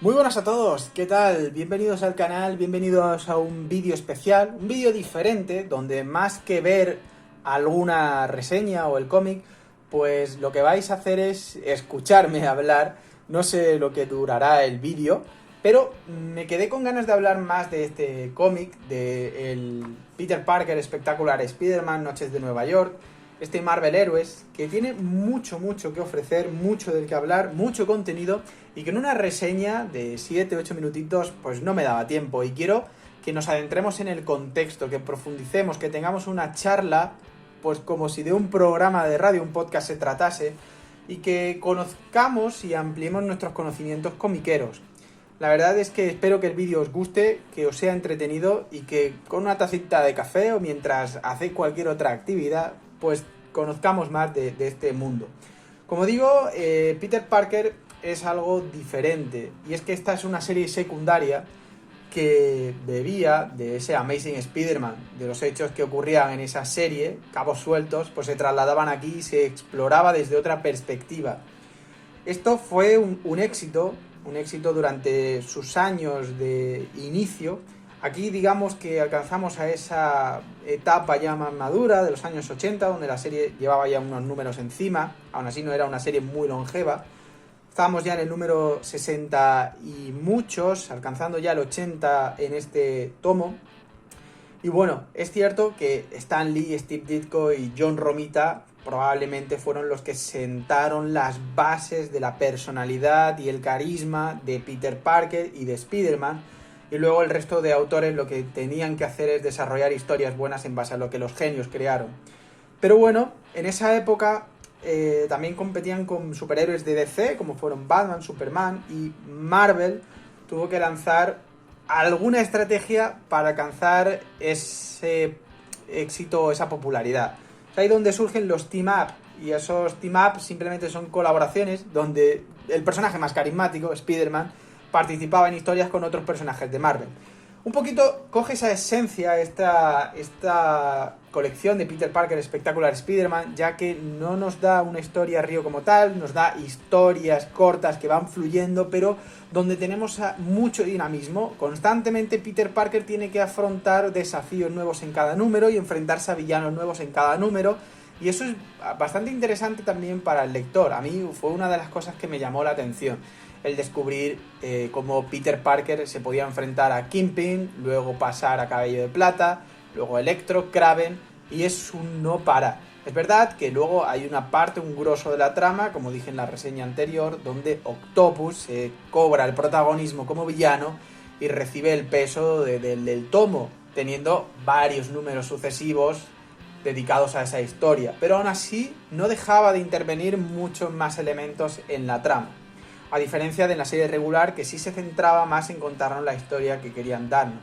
Muy buenas a todos, ¿qué tal? Bienvenidos al canal, bienvenidos a un vídeo especial, un vídeo diferente, donde más que ver alguna reseña o el cómic, pues lo que vais a hacer es escucharme hablar. No sé lo que durará el vídeo, pero me quedé con ganas de hablar más de este cómic, de el Peter Parker Spectacular Spider-Man Noches de Nueva York, este Marvel Heroes, que tiene mucho que ofrecer, mucho del que hablar, mucho contenido, y que en una reseña de 7-8 minutitos pues no me daba tiempo, y quiero que nos adentremos en el contexto, que profundicemos, que tengamos una charla pues como si de un programa de radio, un podcast se tratase, y que conozcamos y ampliemos nuestros conocimientos comiqueros. La verdad es que espero que el vídeo os guste, que os sea entretenido y que con una tacita de café o mientras hacéis cualquier otra actividad, pues conozcamos más de este mundo. Como digo, Peter Parker es algo diferente, y es que esta es una serie secundaria que bebía de ese Amazing Spider-Man, de los hechos que ocurrían en esa serie, cabos sueltos, pues se trasladaban aquí y se exploraba desde otra perspectiva. Esto fue un éxito durante sus años de inicio. Aquí digamos que alcanzamos a esa etapa ya más madura de los años 80, donde la serie llevaba ya unos números encima, aún así no era una serie muy longeva. Estábamos ya en el número 60 y muchos, alcanzando ya el 80 en este tomo. Y bueno, es cierto que Stan Lee, Steve Ditko y John Romita probablemente fueron los que sentaron las bases de la personalidad y el carisma de Peter Parker y de Spider-Man, y luego el resto de autores lo que tenían que hacer es desarrollar historias buenas en base a lo que los genios crearon. Pero bueno, en esa época también competían con superhéroes de DC, como fueron Batman, Superman, y Marvel tuvo que lanzar alguna estrategia para alcanzar ese éxito, esa popularidad. Es ahí donde surgen los team-up, y esos team-up simplemente son colaboraciones donde el personaje más carismático, Spider-Man, participaba en historias con otros personajes de Marvel. Un poquito coge esa esencia, esta colección de Peter Parker Spectacular Spider-Man, ya que no nos da una historia río como tal, nos da historias cortas que van fluyendo, pero donde tenemos mucho dinamismo. Constantemente Peter Parker tiene que afrontar desafíos nuevos en cada número y enfrentarse a villanos nuevos en cada número, y eso es bastante interesante también para el lector. A mí fue una de las cosas que me llamó la atención, el descubrir cómo Peter Parker se podía enfrentar a Kingpin, luego pasar a Cabello de Plata, luego Electro, Kraven, y es un no para. Es verdad que luego hay una parte, un grosso de la trama, como dije en la reseña anterior, donde Octopus cobra el protagonismo como villano y recibe el peso del tomo, teniendo varios números sucesivos dedicados a esa historia, pero aún así no dejaba de intervenir muchos más elementos en la trama, a diferencia de la serie regular, que sí se centraba más en contarnos la historia que querían darnos.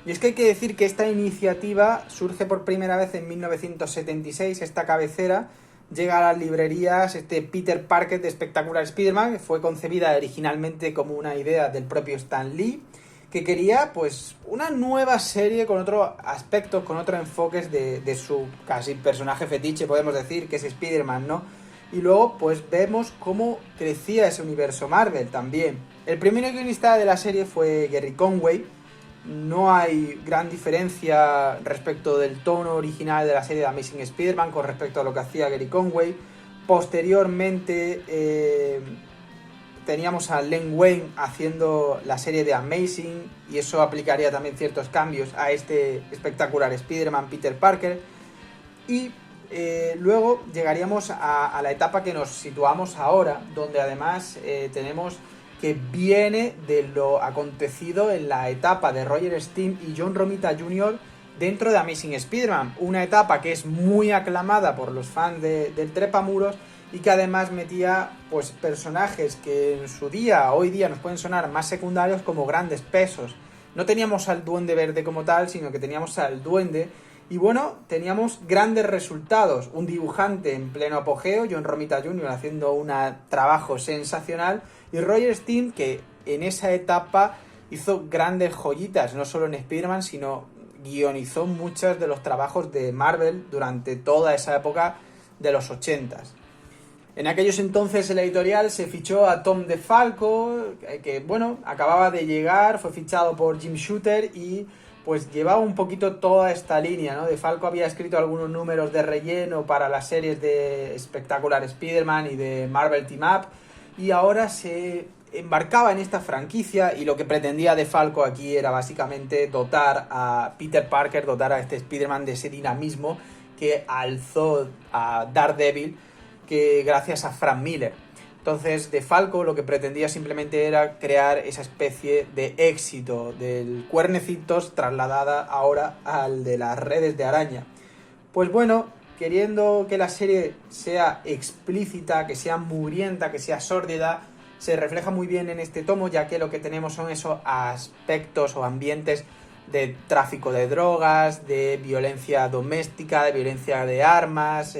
Y es que hay que decir que esta iniciativa surge por primera vez en 1976, esta cabecera llega a las librerías, este Peter Parker de Spectacular Spider-Man, que fue concebida originalmente como una idea del propio Stan Lee, que quería pues una nueva serie con otros aspectos, con otros enfoques de su casi personaje fetiche, podemos decir, que es Spider-Man, ¿no? Y luego pues vemos cómo crecía ese universo Marvel también. El primer guionista de la serie fue Gerry Conway. No hay gran diferencia respecto del tono original de la serie de Amazing Spider-Man con respecto a lo que hacía Gerry Conway. Posteriormente teníamos a Len Wein haciendo la serie de Amazing, y eso aplicaría también ciertos cambios a este espectacular Spider-Man Peter Parker. Y luego llegaríamos a la etapa que nos situamos ahora, donde además tenemos que viene de lo acontecido en la etapa de Roger Steam y John Romita Jr. dentro de Amazing Spider-Man, una etapa que es muy aclamada por los fans del Trepamuros, y que además metía pues personajes que en su día, hoy día nos pueden sonar más secundarios, como grandes pesos. No teníamos al Duende Verde como tal, sino que teníamos al Duende. Y bueno, teníamos grandes resultados, un dibujante en pleno apogeo, John Romita Jr. haciendo un trabajo sensacional, y Roger Steam, que en esa etapa hizo grandes joyitas, no solo en Spider-Man, sino guionizó muchos de los trabajos de Marvel durante toda esa época de los 80s. En aquellos entonces en la editorial se fichó a Tom DeFalco, que bueno, acababa de llegar, fue fichado por Jim Shooter y pues llevaba un poquito toda esta línea, ¿no? DeFalco había escrito algunos números de relleno para las series de Spectacular Spider-Man y de Marvel Team Up, y ahora se embarcaba en esta franquicia, y lo que pretendía DeFalco aquí era básicamente dotar a Peter Parker, dotar a este Spider-Man de ese dinamismo que alzó a Daredevil, que gracias a Frank Miller. Entonces, DeFalco lo que pretendía simplemente era crear esa especie de éxito del Cuernecitos trasladada ahora al de las redes de araña. Pues bueno, queriendo que la serie sea explícita, que sea mugrienta, que sea sórdida, se refleja muy bien en este tomo, ya que lo que tenemos son esos aspectos o ambientes de tráfico de drogas, de violencia doméstica, de violencia de armas,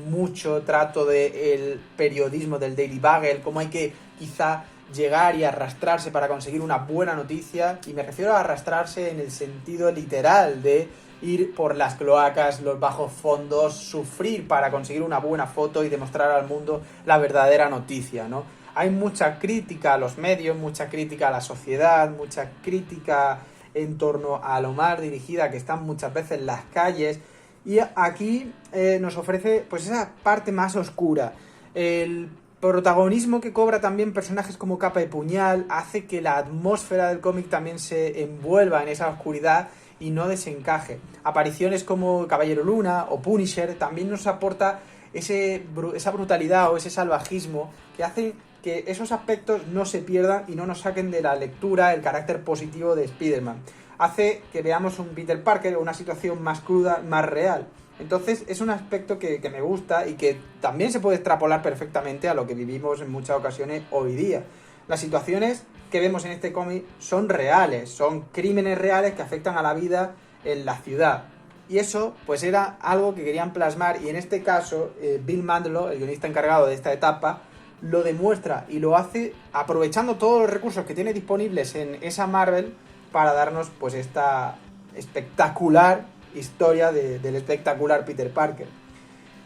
mucho trato del periodismo del Daily Bugle, cómo hay que quizá llegar y arrastrarse para conseguir una buena noticia, y me refiero a arrastrarse en el sentido literal de ir por las cloacas, los bajos fondos, sufrir para conseguir una buena foto y demostrar al mundo la verdadera noticia, ¿no? Hay mucha crítica a los medios, mucha crítica a la sociedad, mucha crítica en torno a lo más dirigida que están muchas veces las calles, y aquí nos ofrece pues esa parte más oscura. El protagonismo que cobra también personajes como Capa y Puñal hace que la atmósfera del cómic también se envuelva en esa oscuridad y no desencaje. Apariciones como Caballero Luna o Punisher también nos aporta esa brutalidad o ese salvajismo que hace que esos aspectos no se pierdan y no nos saquen de la lectura el carácter positivo de Spider-Man. Hace que veamos un Peter Parker o una situación más cruda, más real. Entonces es un aspecto que me gusta y que también se puede extrapolar perfectamente a lo que vivimos en muchas ocasiones hoy día. Las situaciones que vemos en este cómic son reales, son crímenes reales que afectan a la vida en la ciudad. Y eso pues era algo que querían plasmar, y en este caso Bill Mantlo, el guionista encargado de esta etapa, lo demuestra y lo hace aprovechando todos los recursos que tiene disponibles en esa Marvel para darnos pues esta espectacular historia del espectacular Peter Parker.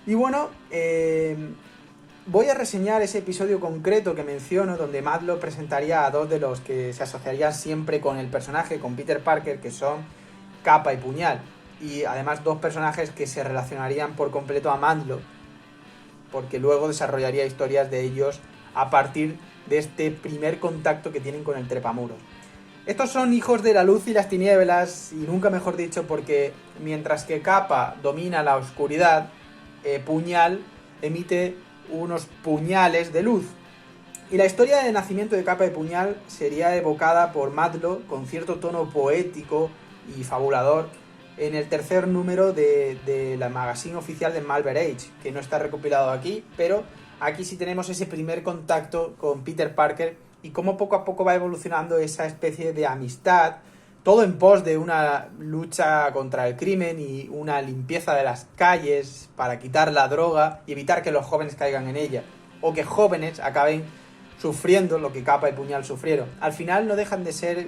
Y bueno, voy a reseñar ese episodio concreto que menciono, donde Mantlo presentaría a dos de los que se asociarían siempre con el personaje, con Peter Parker, que son Capa y Puñal, y además dos personajes que se relacionarían por completo a Mantlo, porque luego desarrollaría historias de ellos a partir de este primer contacto que tienen con el trepamuros. Estos son hijos de la luz y las tinieblas, y nunca mejor dicho, porque mientras que Capa domina la oscuridad, Puñal emite unos puñales de luz. Y la historia de nacimiento de Capa y Puñal sería evocada por Mantlo con cierto tono poético y fabulador en el tercer número de la magazine oficial de Marvel Age, que no está recopilado aquí, pero aquí sí tenemos ese primer contacto con Peter Parker y cómo poco a poco va evolucionando esa especie de amistad, todo en pos de una lucha contra el crimen y una limpieza de las calles para quitar la droga y evitar que los jóvenes caigan en ella, o que jóvenes acaben sufriendo lo que Capa y Puñal sufrieron. Al final no dejan de ser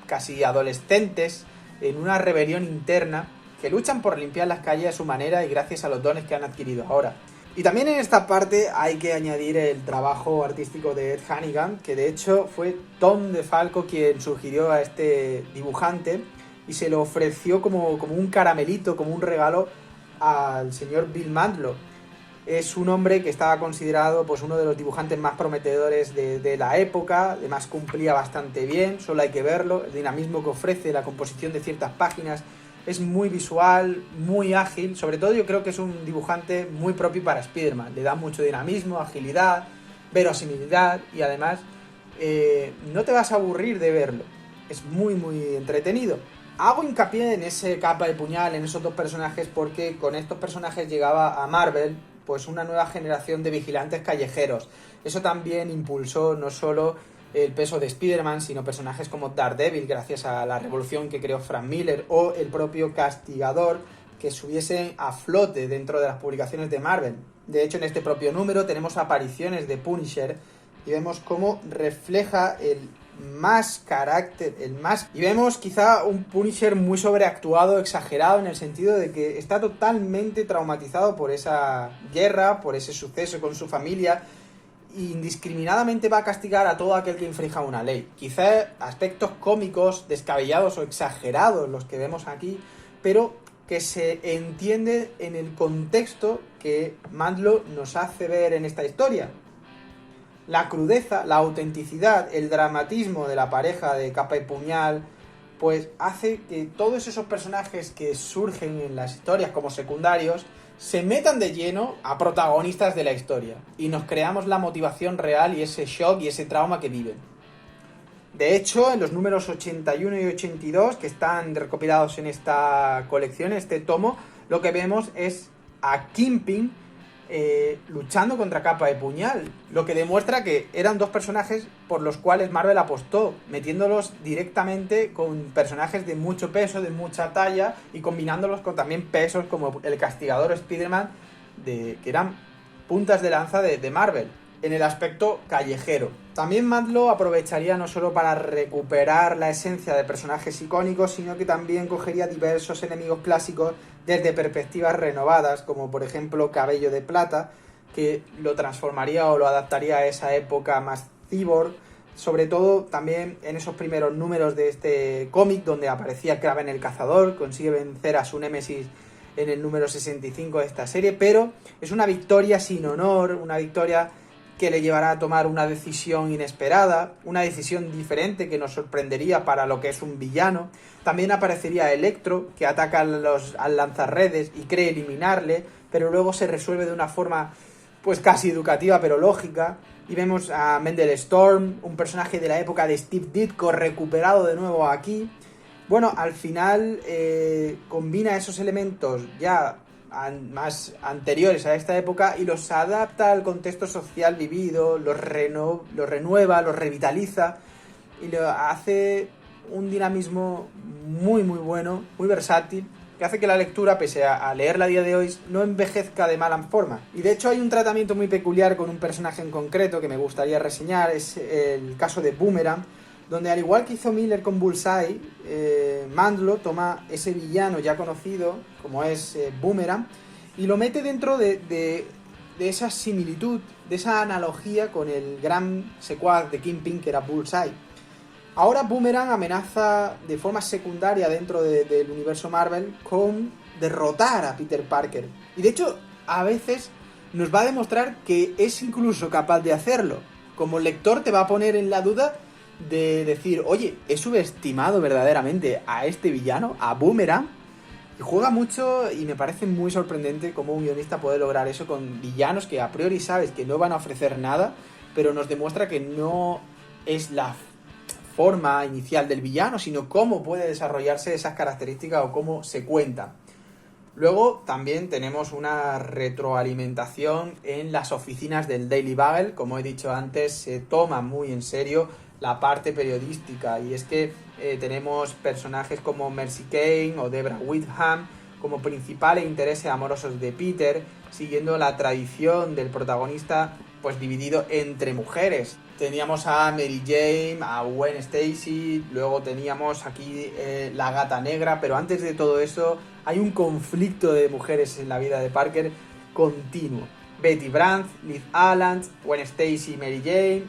casi adolescentes en una rebelión interna que luchan por limpiar las calles a su manera y gracias a los dones que han adquirido ahora. Y también en esta parte hay que añadir el trabajo artístico de Ed Hannigan, que de hecho fue Tom DeFalco quien sugirió a este dibujante y se lo ofreció como un caramelito, como un regalo al señor Bill Mantlo. Es un hombre que estaba considerado pues uno de los dibujantes más prometedores de la época, además cumplía bastante bien, solo hay que verlo, el dinamismo que ofrece, la composición de ciertas páginas, es muy visual, muy ágil, sobre todo yo creo que es un dibujante muy propio para Spider-Man, le da mucho dinamismo, agilidad, verosimilidad y además no te vas a aburrir de verlo, es muy muy entretenido. Hago hincapié en ese Capa y Puñal, en esos dos personajes, porque con estos personajes llegaba a Marvel pues una nueva generación de vigilantes callejeros. Eso también impulsó no solo el peso de Spider-Man, sino personajes como Daredevil, gracias a la revolución que creó Frank Miller, o el propio Castigador, que subiesen a flote dentro de las publicaciones de Marvel. De hecho, en este propio número tenemos apariciones de Punisher y vemos cómo refleja más carácter, y vemos quizá un Punisher muy sobreactuado, exagerado, en el sentido de que está totalmente traumatizado por esa guerra, por ese suceso con su familia, e indiscriminadamente va a castigar a todo aquel que infrinja una ley. Quizá aspectos cómicos, descabellados o exagerados los que vemos aquí, pero que se entiende en el contexto que Mantlo nos hace ver en esta historia. La crudeza, la autenticidad, el dramatismo de la pareja de Capa y Puñal, pues hace que todos esos personajes que surgen en las historias como secundarios se metan de lleno a protagonistas de la historia y nos creamos la motivación real y ese shock y ese trauma que viven. De hecho, en los números 81 y 82, que están recopilados en esta colección, este tomo, lo que vemos es a Kingpin luchando contra Capa y Puñal, lo que demuestra que eran dos personajes por los cuales Marvel apostó, metiéndolos directamente con personajes de mucho peso, de mucha talla, y combinándolos con también pesos como el Castigador o Spider-Man, que eran puntas de lanza de Marvel en el aspecto callejero. También Mantlo aprovecharía no solo para recuperar la esencia de personajes icónicos, sino que también cogería diversos enemigos clásicos desde perspectivas renovadas, como por ejemplo Cabello de Plata, que lo transformaría o lo adaptaría a esa época más cyborg, sobre todo también en esos primeros números de este cómic donde aparecía Kraven el Cazador, consigue vencer a su némesis en el número 65 de esta serie, pero es una victoria sin honor, una victoria que le llevará a tomar una decisión inesperada, una decisión diferente que nos sorprendería para lo que es un villano. También aparecería Electro, que ataca al lanzarredes y cree eliminarle, pero luego se resuelve de una forma pues casi educativa pero lógica. Y vemos a Mendel Storm, un personaje de la época de Steve Ditko recuperado de nuevo aquí. Bueno, al final combina esos elementos ya más anteriores a esta época y los adapta al contexto social vivido, los renueva, los revitaliza y lo hace un dinamismo muy muy bueno, muy versátil, que hace que la lectura, pese a leerla a día de hoy, no envejezca de mala forma. Y de hecho hay un tratamiento muy peculiar con un personaje en concreto que me gustaría reseñar, es el caso de Boomerang, donde al igual que hizo Miller con Bullseye, Mantlo toma ese villano ya conocido, como es Boomerang, y lo mete dentro de esa similitud, de esa analogía con el gran secuaz de Kingpin que era Bullseye. Ahora Boomerang amenaza de forma secundaria dentro del universo Marvel con derrotar a Peter Parker. Y de hecho, a veces nos va a demostrar que es incluso capaz de hacerlo. Como lector te va a poner en la duda de decir, oye, ¿he subestimado verdaderamente a este villano, a Boomerang? Y juega mucho y me parece muy sorprendente cómo un guionista puede lograr eso con villanos que a priori sabes que no van a ofrecer nada, pero nos demuestra que no es la forma inicial del villano, sino cómo puede desarrollarse esas características o cómo se cuentan. Luego también tenemos una retroalimentación en las oficinas del Daily Bugle. Como he dicho antes, se toma muy en serio la parte periodística y es que tenemos personajes como Mercy Kane o Deborah Whitham como principales intereses amorosos de Peter, siguiendo la tradición del protagonista pues dividido entre mujeres. Teníamos a Mary Jane, a Gwen Stacy, luego teníamos aquí la Gata Negra, pero antes de todo eso hay un conflicto de mujeres en la vida de Parker continuo. Betty Brant, Liz Alland, Gwen Stacy, Mary Jane.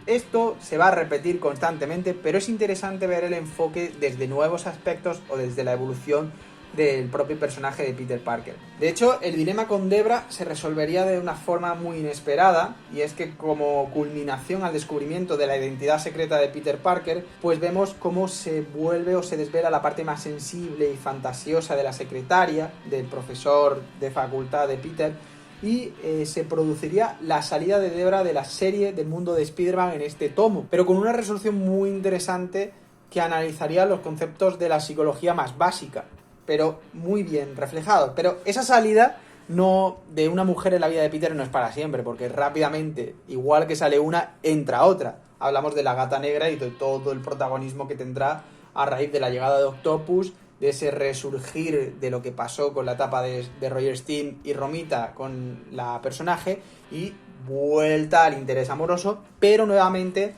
Esto se va a repetir constantemente, pero es interesante ver el enfoque desde nuevos aspectos o desde la evolución del propio personaje de Peter Parker. De hecho, el dilema con Debra se resolvería de una forma muy inesperada, y es que como culminación al descubrimiento de la identidad secreta de Peter Parker, pues vemos cómo se vuelve o se desvela la parte más sensible y fantasiosa de la secretaria, del profesor de facultad de Peter, y se produciría la salida de Debra de la serie del mundo de Spider-Man en este tomo, pero con una resolución muy interesante que analizaría los conceptos de la psicología más básica, pero muy bien reflejado. Pero esa salida no de una mujer en la vida de Peter no es para siempre, porque rápidamente, igual que sale una, entra otra. Hablamos de la Gata Negra y de todo el protagonismo que tendrá a raíz de la llegada de Octopus, de ese resurgir de lo que pasó con la etapa de Roger Stern y Romita con la personaje, y vuelta al interés amoroso, pero nuevamente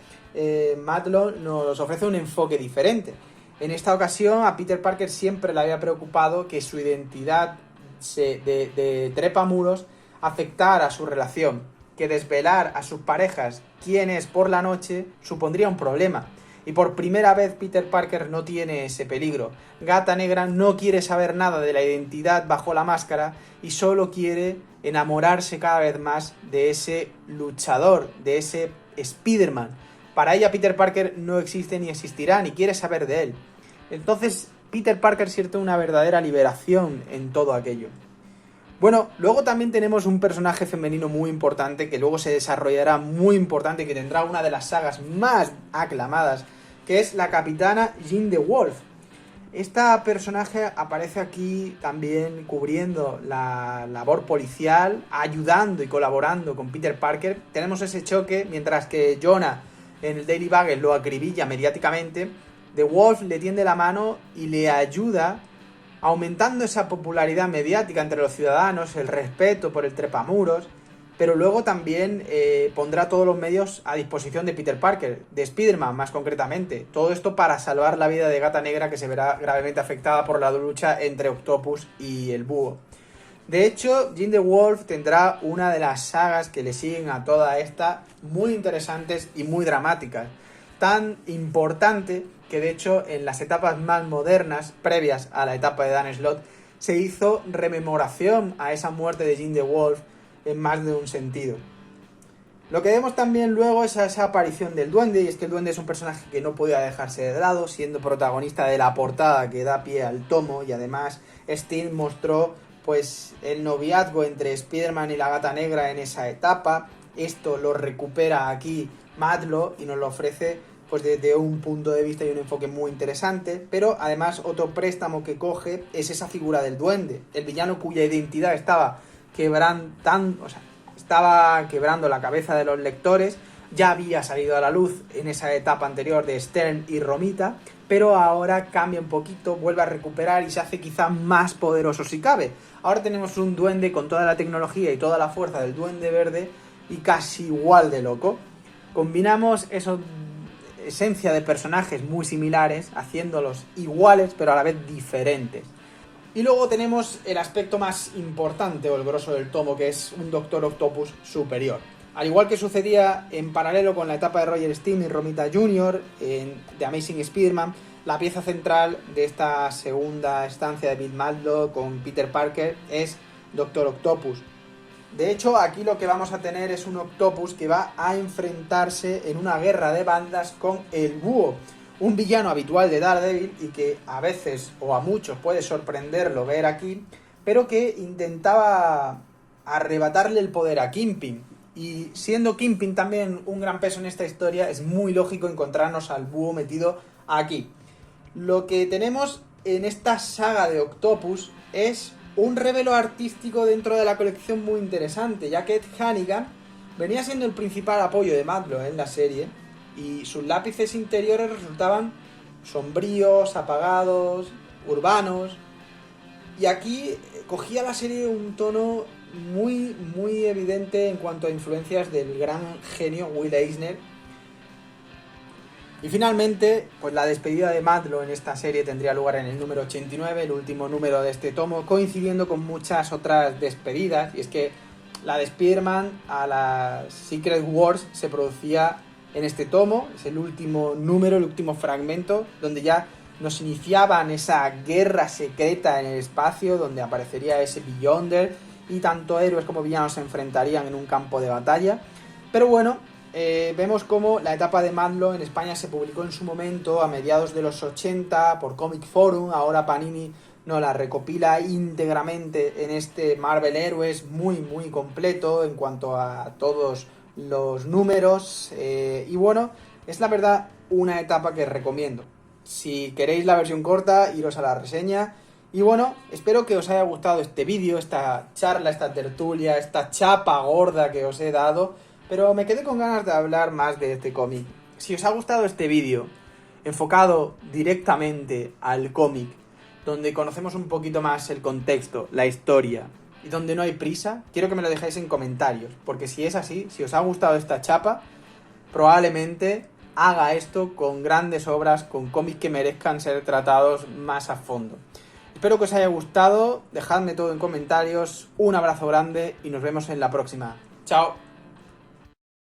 Matlock nos ofrece un enfoque diferente. En esta ocasión a Peter Parker siempre le había preocupado que su identidad de trepamuros afectara a su relación, que desvelar a sus parejas quién es por la noche supondría un problema. Y por primera vez Peter Parker no tiene ese peligro. Gata Negra no quiere saber nada de la identidad bajo la máscara y solo quiere enamorarse cada vez más de ese luchador, de ese Spider-Man. Para ella Peter Parker no existe ni existirá, ni quiere saber de él. Entonces Peter Parker siente una verdadera liberación en todo aquello. Bueno, luego también tenemos un personaje femenino muy importante que luego se desarrollará muy importante y que tendrá una de las sagas más aclamadas, que es la Capitana Jean DeWolf. Esta personaje aparece aquí también cubriendo la labor policial, ayudando y colaborando con Peter Parker. Tenemos ese choque, mientras que Jonah en el Daily Bugle lo acribilla mediáticamente, DeWolf le tiende la mano y le ayuda, aumentando esa popularidad mediática entre los ciudadanos, el respeto por el trepamuros, pero luego también pondrá todos los medios a disposición de Peter Parker, de Spider-Man más concretamente. Todo esto para salvar la vida de Gata Negra, que se verá gravemente afectada por la lucha entre Octopus y el Búho. De hecho, Jean DeWolf tendrá una de las sagas que le siguen a toda esta, muy interesantes y muy dramáticas. Tan importante que de hecho en las etapas más modernas, previas a la etapa de Dan Slott, se hizo rememoración a esa muerte de Jean DeWolf en más de un sentido. Lo que vemos también luego es esa aparición del Duende, y es que el Duende es un personaje que no podía dejarse de lado, siendo protagonista de la portada que da pie al tomo, y además Steen mostró pues el noviazgo entre Spider-Man y la Gata Negra en esa etapa. Esto lo recupera aquí Matlock y nos lo ofrece pues desde un punto de vista y un enfoque muy interesante, pero además otro préstamo que coge es esa figura del Duende, el villano cuya identidad estaba quebrando la cabeza de los lectores. Ya había salido a la luz en esa etapa anterior de Stern y Romita, pero ahora cambia un poquito, vuelve a recuperar y se hace quizá más poderoso si cabe. Ahora tenemos un Duende con toda la tecnología y toda la fuerza del Duende Verde y casi igual de loco. Combinamos esa esencia de personajes muy similares, haciéndolos iguales pero a la vez diferentes. Y luego tenemos el aspecto más importante o el grosso del tomo, que es un Doctor Octopus superior. Al igual que sucedía en paralelo con la etapa de Roger Stern y Romita Jr. en The Amazing Spider-Man, la pieza central de esta segunda estancia de Bill Matlock con Peter Parker es Doctor Octopus. De hecho, aquí lo que vamos a tener es un Octopus que va a enfrentarse en una guerra de bandas con el Búho, un villano habitual de Daredevil y que a veces o a muchos puede sorprenderlo ver aquí, pero que intentaba arrebatarle el poder a Kingpin. Y siendo Kingpin también un gran peso en esta historia, es muy lógico encontrarnos al Búho metido aquí. Lo que tenemos en esta saga de Octopus es un revelo artístico dentro de la colección muy interesante, ya que Ed Hannigan venía siendo el principal apoyo de Matlock en la serie, y sus lápices interiores resultaban sombríos, apagados, urbanos, y aquí cogía la serie un tono muy, muy evidente en cuanto a influencias del gran genio Will Eisner. Y finalmente, pues la despedida de Matlock en esta serie tendría lugar en el número 89, el último número de este tomo, coincidiendo con muchas otras despedidas, y es que la de Spider-Man a las Secret Wars se producía en este tomo, es el último número, el último fragmento, donde ya nos iniciaban esa guerra secreta en el espacio, donde aparecería ese Beyonder, y tanto héroes como villanos se enfrentarían en un campo de batalla. Pero bueno, vemos cómo la etapa de Matlock en España se publicó en su momento a mediados de los 80 por Comic Forum. Ahora Panini nos la recopila íntegramente en este Marvel Heroes muy muy completo en cuanto a todos los números, y bueno, es la verdad una etapa que recomiendo. Si queréis la versión corta, iros a la reseña. Y bueno, espero que os haya gustado este vídeo, esta charla, esta tertulia, esta chapa gorda que os he dado, pero me quedé con ganas de hablar más de este cómic. Si os ha gustado este vídeo, enfocado directamente al cómic, donde conocemos un poquito más el contexto, la historia, y donde no hay prisa, quiero que me lo dejéis en comentarios, porque si es así, si os ha gustado esta chapa, probablemente haga esto con grandes obras, con cómics que merezcan ser tratados más a fondo. Espero que os haya gustado, dejadme todo en comentarios, un abrazo grande y nos vemos en la próxima. ¡Chao!